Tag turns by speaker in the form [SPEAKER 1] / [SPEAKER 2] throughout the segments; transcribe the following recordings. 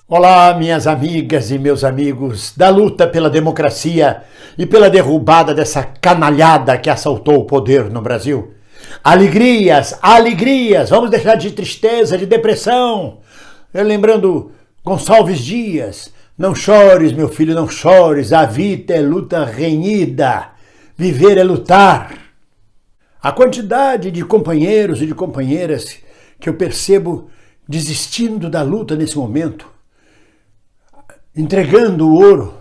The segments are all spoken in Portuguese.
[SPEAKER 1] Olá, minhas amigas e meus amigos da luta pela democracia e pela derrubada dessa canalhada que assaltou o poder no Brasil. Alegrias, alegrias, vamos deixar de tristeza, de depressão. Lembrando Gonçalves Dias, não chores, meu filho, não chores, a vida é luta renhida, viver é lutar. A quantidade de companheiros e de companheiras que eu percebo desistindo da luta nesse momento, entregando o ouro,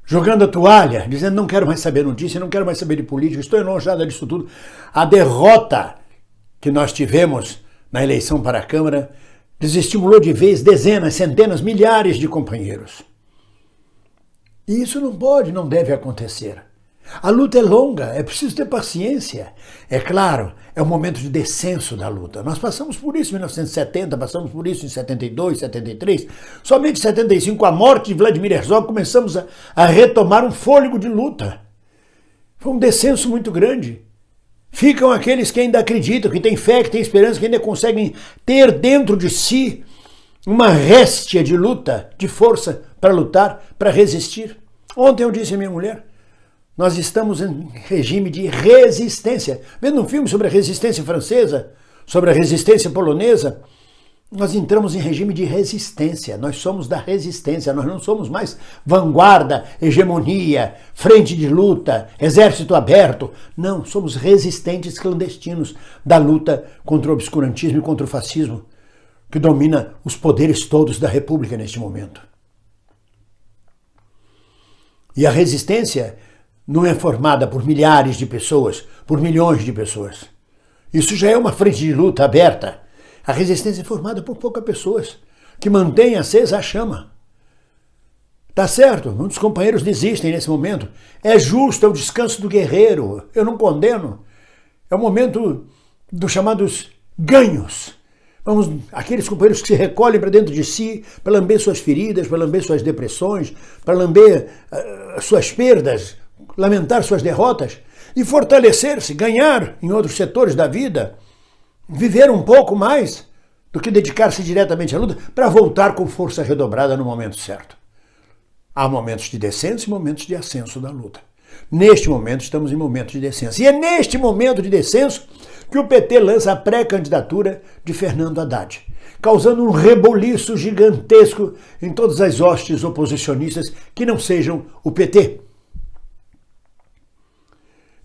[SPEAKER 1] jogando a toalha, dizendo não quero mais saber notícia, não quero mais saber de política, estou enojada disso tudo. A derrota que nós tivemos na eleição para a Câmara desestimulou de vez dezenas, centenas, milhares de companheiros. E isso não pode, não deve acontecer. A luta é longa, é preciso ter paciência. É claro, é um momento de descenso da luta. Nós passamos por isso em 1970, passamos por isso em 72, 73. Somente em 75, com a morte de Vladimir Herzog, começamos a retomar um fôlego de luta. Foi um descenso muito grande. Ficam aqueles que ainda acreditam, que têm fé, que têm esperança, que ainda conseguem ter dentro de si uma réstia de luta, de força para lutar, para resistir. Ontem eu disse à minha mulher, nós estamos em regime de resistência. Vendo um filme sobre a resistência francesa, sobre a resistência polonesa, nós entramos em regime de resistência. Nós somos da resistência, nós não somos mais vanguarda, hegemonia, frente de luta, exército aberto. Não, somos resistentes clandestinos da luta contra o obscurantismo e contra o fascismo, que domina os poderes todos da República neste momento. E a resistência não é formada por milhares de pessoas, por milhões de pessoas. Isso já é uma frente de luta aberta. A resistência é formada por poucas pessoas, que mantêm acesa a chama. Tá certo, muitos companheiros desistem nesse momento. É justo, é o descanso do guerreiro. Eu não condeno. É o momento dos chamados ganhos. Aqueles companheiros que se recolhem para dentro de si, para lamber suas feridas, para lamber suas depressões, para lamber suas perdas, lamentar suas derrotas e fortalecer-se, ganhar em outros setores da vida, viver um pouco mais do que dedicar-se diretamente à luta para voltar com força redobrada no momento certo. Há momentos de descenso e momentos de ascenso da luta. Neste momento estamos em momento de descenso. E é neste momento de descenso que o PT lança a pré-candidatura de Fernando Haddad, causando um reboliço gigantesco em todas as hostes oposicionistas que não sejam o PT.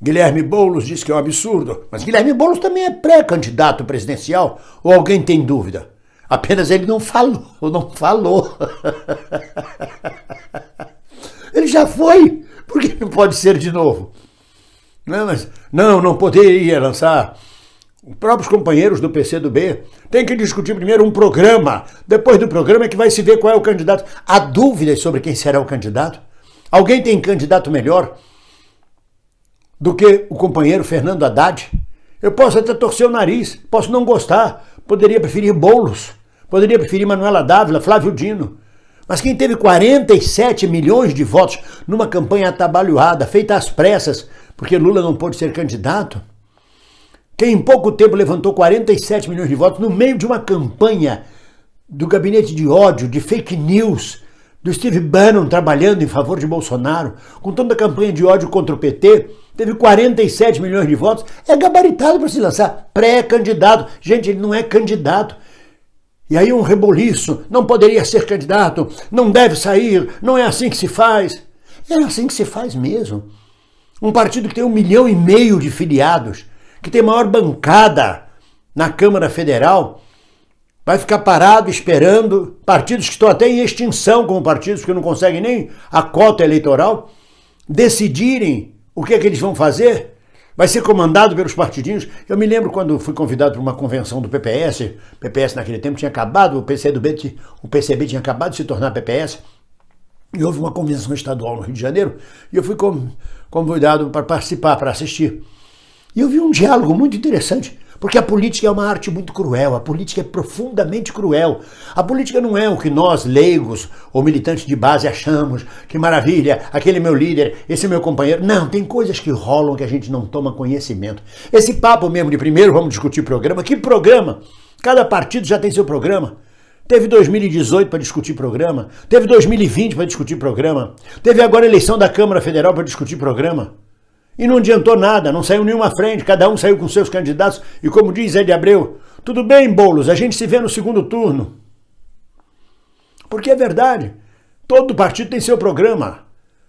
[SPEAKER 1] Guilherme Boulos diz que é um absurdo, mas Guilherme Boulos também é pré-candidato presidencial, ou alguém tem dúvida? Apenas ele não falou. Ele já foi, por que não pode ser de novo? Não poderia lançar. Os próprios companheiros do PCdoB têm que discutir primeiro um programa, depois do programa é que vai se ver qual é o candidato. Há dúvidas sobre quem será o candidato? Alguém tem candidato melhor do que o companheiro Fernando Haddad? Eu posso até torcer o nariz, posso não gostar, poderia preferir Boulos, poderia preferir Manuela Dávila, Flávio Dino. Mas quem teve 47 milhões de votos numa campanha atabalhoada, feita às pressas, porque Lula não pôde ser candidato, quem em pouco tempo levantou 47 milhões de votos no meio de uma campanha do gabinete de ódio, de fake news, do Steve Bannon trabalhando em favor de Bolsonaro, com toda a campanha de ódio contra o PT, teve 47 milhões de votos, é gabaritado para se lançar pré-candidato. Gente, ele não é candidato. E aí um reboliço, não poderia ser candidato, não deve sair, não é assim que se faz. É assim que se faz mesmo. Um partido que tem 1,5 milhão de filiados, que tem maior bancada na Câmara Federal, vai ficar parado esperando partidos que estão até em extinção, como partidos que não conseguem nem a cota eleitoral, decidirem o que é que eles vão fazer. Vai ser comandado pelos partidinhos. Eu me lembro quando fui convidado para uma convenção do PPS, o PPS naquele tempo tinha acabado, o PCB tinha acabado de se tornar PPS, e houve uma convenção estadual no Rio de Janeiro, e eu fui convidado para participar, para assistir. E eu vi um diálogo muito interessante, porque a política é uma arte muito cruel, a política é profundamente cruel. A política não é o que nós, leigos ou militantes de base, achamos, que maravilha, aquele é meu líder, esse é meu companheiro. Não, tem coisas que rolam que a gente não toma conhecimento. Esse papo mesmo de primeiro vamos discutir programa, que programa? Cada partido já tem seu programa. Teve 2018 para discutir programa, teve 2020 para discutir programa, teve agora a eleição da Câmara Federal para discutir programa. E não adiantou nada, não saiu nenhuma frente, cada um saiu com seus candidatos. E como diz Zé de Abreu, tudo bem, Boulos, a gente se vê no segundo turno. Porque é verdade, todo partido tem seu programa.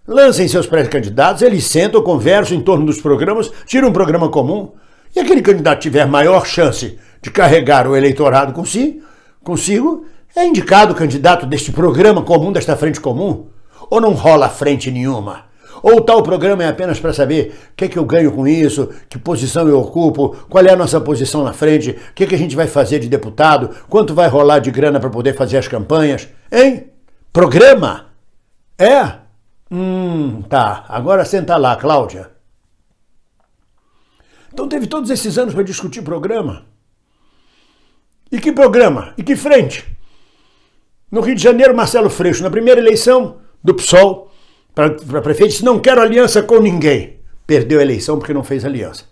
[SPEAKER 1] Lancem seus pré-candidatos, eles sentam, conversam em torno dos programas, tiram um programa comum. E aquele candidato tiver maior chance de carregar o eleitorado consigo, é indicado o candidato deste programa comum, desta frente comum. Ou não rola frente nenhuma. Ou tal programa é apenas para saber o que é que eu ganho com isso, que posição eu ocupo, qual é a nossa posição na frente, o que é que a gente vai fazer de deputado, quanto vai rolar de grana para poder fazer as campanhas. Hein? Programa? É? Tá. Agora senta lá, Cláudia. Então teve todos esses anos para discutir programa. E que programa? E que frente? No Rio de Janeiro, Marcelo Freixo, na primeira eleição do PSOL, para prefeito, disse, não quero aliança com ninguém. Perdeu a eleição porque não fez aliança.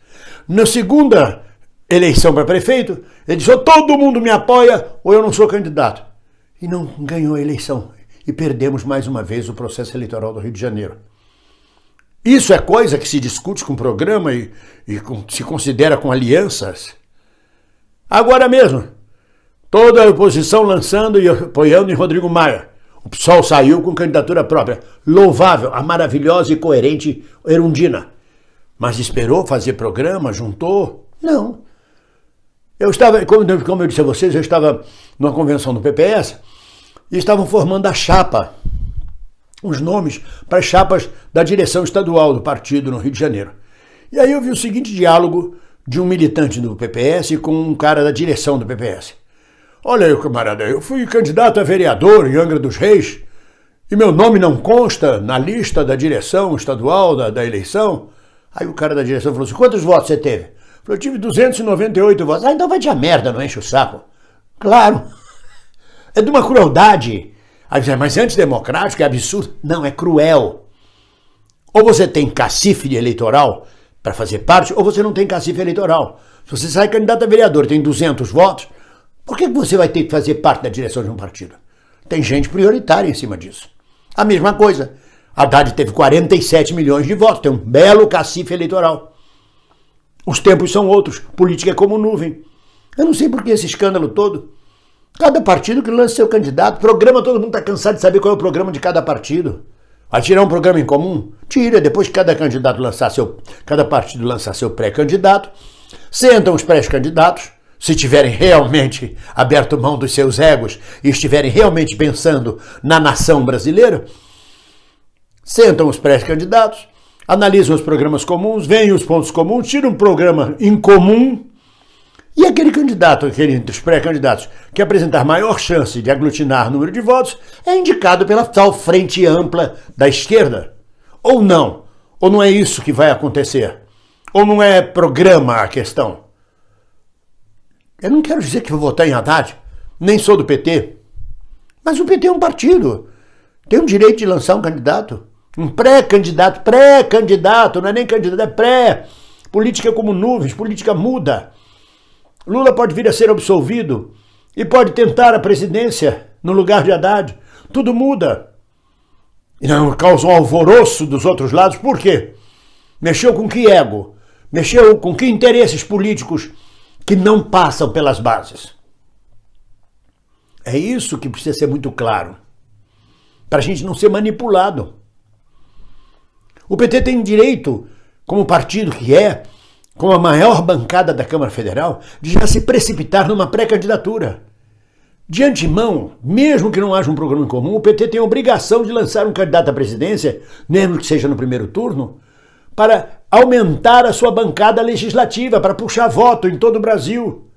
[SPEAKER 1] Na segunda eleição para prefeito, ele disse, ou todo mundo me apoia ou eu não sou candidato. E não ganhou a eleição. E perdemos mais uma vez o processo eleitoral do Rio de Janeiro. Isso é coisa que se discute com programa e se considera com alianças. Agora mesmo, toda a oposição lançando e apoiando em Rodrigo Maia. O PSOL saiu com candidatura própria. Louvável, a maravilhosa e coerente Erundina. Mas esperou fazer programa, juntou? Não. Eu estava, como eu disse a vocês, eu estava numa convenção do PPS e estavam formando a chapa, os nomes para as chapas da direção estadual do partido no Rio de Janeiro. E aí eu vi o seguinte diálogo de um militante do PPS com um cara da direção do PPS. Olha aí, camarada, eu fui candidato a vereador em Angra dos Reis e meu nome não consta na lista da direção estadual da eleição. Aí o cara da direção falou assim, quantos votos você teve? Eu falei, eu tive 298 votos. Ah, então vai de merda, não enche o saco. Claro, é de uma crueldade. Aí diz, mas antidemocrático é absurdo. Não, é cruel. Ou você tem cacife eleitoral para fazer parte, ou você não tem cacife eleitoral. Se você sai candidato a vereador e tem 200 votos, por que você vai ter que fazer parte da direção de um partido? Tem gente prioritária em cima disso. A mesma coisa. Haddad teve 47 milhões de votos, tem um belo cacife eleitoral. Os tempos são outros, política é como nuvem. Eu não sei por que esse escândalo todo. Cada partido que lança seu candidato, programa, todo mundo está cansado de saber qual é o programa de cada partido. Vai tirar um programa em comum? Tira, depois que cada partido lançar seu pré-candidato, sentam os pré-candidatos, se tiverem realmente aberto mão dos seus egos e estiverem realmente pensando na nação brasileira, sentam os pré-candidatos, analisam os programas comuns, veem os pontos comuns, tiram um programa em comum e aquele candidato, aquele dos pré-candidatos que apresentar maior chance de aglutinar número de votos é indicado pela tal frente ampla da esquerda. Ou não é isso que vai acontecer? Ou não é programa a questão? Eu não quero dizer que vou votar em Haddad, nem sou do PT, mas o PT é um partido, tem o direito de lançar um candidato, um pré-candidato, não é nem candidato, é pré. Política é como nuvens, política muda. Lula pode vir a ser absolvido e pode tentar a presidência no lugar de Haddad. Tudo muda. E não causa um alvoroço dos outros lados, por quê? Mexeu com que ego? Mexeu com que interesses políticos que não passam pelas bases. É isso que precisa ser muito claro, para a gente não ser manipulado. O PT tem direito, como partido que é, como a maior bancada da Câmara Federal, de já se precipitar numa pré-candidatura. De antemão, mesmo que não haja um programa em comum, o PT tem a obrigação de lançar um candidato à presidência, mesmo que seja no primeiro turno, para aumentar a sua bancada legislativa, para puxar voto em todo o Brasil.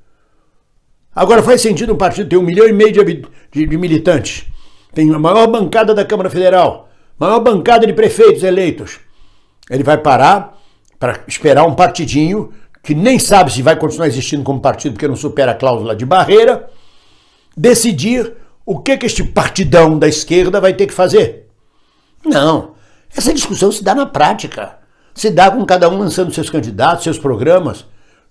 [SPEAKER 1] Agora faz sentido um partido ter 1,5 milhão de militantes, tem a maior bancada da Câmara Federal, maior bancada de prefeitos eleitos. Ele vai parar para esperar um partidinho que nem sabe se vai continuar existindo como partido porque não supera a cláusula de barreira, decidir o que este partidão da esquerda vai ter que fazer. Não, essa discussão se dá na prática. Se dá com cada um lançando seus candidatos, seus programas.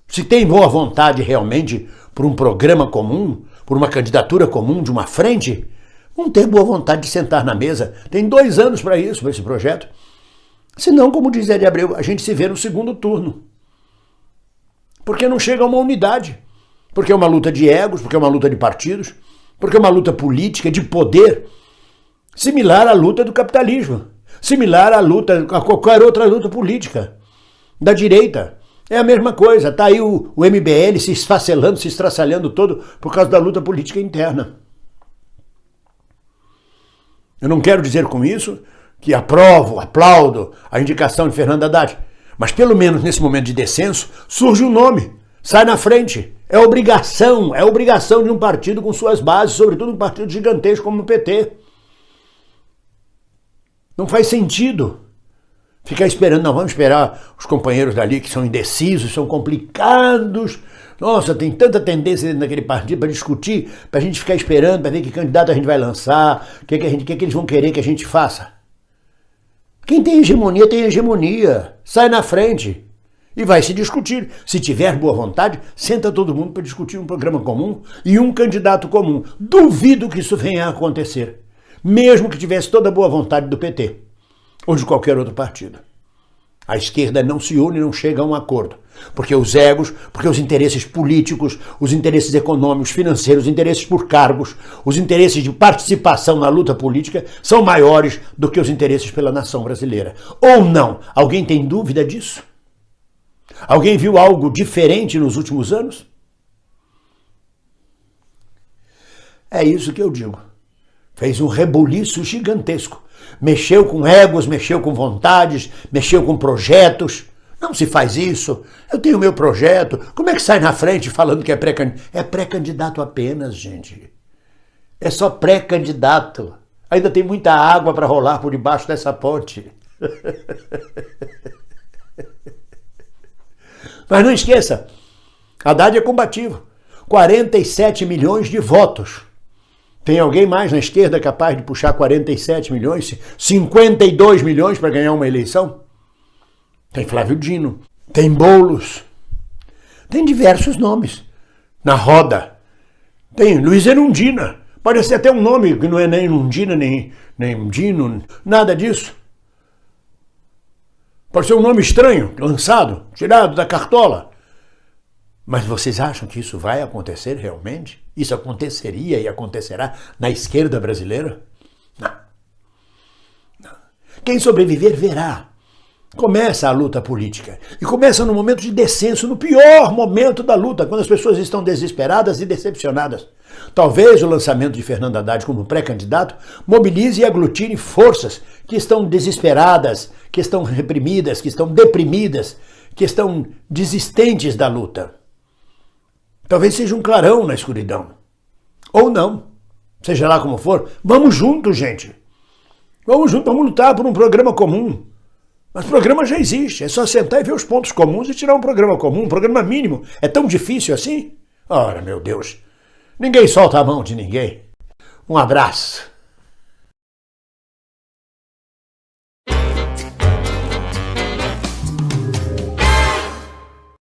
[SPEAKER 1] Se tem boa vontade realmente por um programa comum, por uma candidatura comum de uma frente, vão ter boa vontade de sentar na mesa. Tem 2 anos para isso, para esse projeto. Senão, como diz Zé de Abreu, a gente se vê no segundo turno. Porque não chega a uma unidade. Porque é uma luta de egos, porque é uma luta de partidos, porque é uma luta política, de poder, similar à luta do capitalismo, similar à luta, a qualquer outra luta política da direita. É a mesma coisa, está aí o MBL se esfacelando, se estraçalhando todo por causa da luta política interna. Eu não quero dizer com isso que aplaudo a indicação de Fernando Haddad, mas pelo menos nesse momento de descenso surge um nome, sai na frente. É obrigação de um partido com suas bases, sobretudo um partido gigantesco como o PT. Não faz sentido ficar esperando, não, vamos esperar os companheiros dali que são indecisos, são complicados. Nossa, tem tanta tendência dentro daquele partido para discutir, para a gente ficar esperando, para ver que candidato a gente vai lançar, o que eles vão querer que a gente faça. Quem tem hegemonia, sai na frente e vai se discutir. Se tiver boa vontade, senta todo mundo para discutir um programa comum e um candidato comum. Duvido que isso venha a acontecer, mesmo que tivesse toda a boa vontade do PT ou de qualquer outro partido. A esquerda não se une, não chega a um acordo. Porque os egos, porque os interesses políticos, os interesses econômicos, financeiros, os interesses por cargos, os interesses de participação na luta política são maiores do que os interesses pela nação brasileira. Ou não? Alguém tem dúvida disso? Alguém viu algo diferente nos últimos anos? É isso que eu digo. Fez um rebuliço gigantesco. Mexeu com egos, mexeu com vontades, mexeu com projetos. Não se faz isso. Eu tenho meu projeto. Como é que sai na frente falando que é pré-candidato? É pré-candidato apenas, gente. É só pré-candidato. Ainda tem muita água para rolar por debaixo dessa ponte. Mas não esqueça, Haddad é combativo. 47 milhões de votos. Tem alguém mais na esquerda capaz de puxar 47 milhões, 52 milhões para ganhar uma eleição? Tem Flávio Dino, tem Boulos, tem diversos nomes na roda. Tem Luiz Erundina, pode ser até um nome que não é nem Erundina, nem Dino, nada disso. Pode ser um nome estranho, lançado, tirado da cartola. Mas vocês acham que isso vai acontecer realmente? Isso aconteceria e acontecerá na esquerda brasileira? Não. Não. Quem sobreviver verá. Começa a luta política. E começa no momento de descenso, no pior momento da luta, quando as pessoas estão desesperadas e decepcionadas. Talvez o lançamento de Fernando Haddad como pré-candidato mobilize e aglutine forças que estão desesperadas, que estão reprimidas, que estão deprimidas, que estão desistentes da luta. Talvez seja um clarão na escuridão. Ou não. Seja lá como for, vamos juntos, gente. Vamos juntos, vamos lutar por um programa comum. Mas o programa já existe, é só sentar e ver os pontos comuns e tirar um programa comum, um programa mínimo. É tão difícil assim? Ora, meu Deus, ninguém solta a mão de ninguém. Um abraço.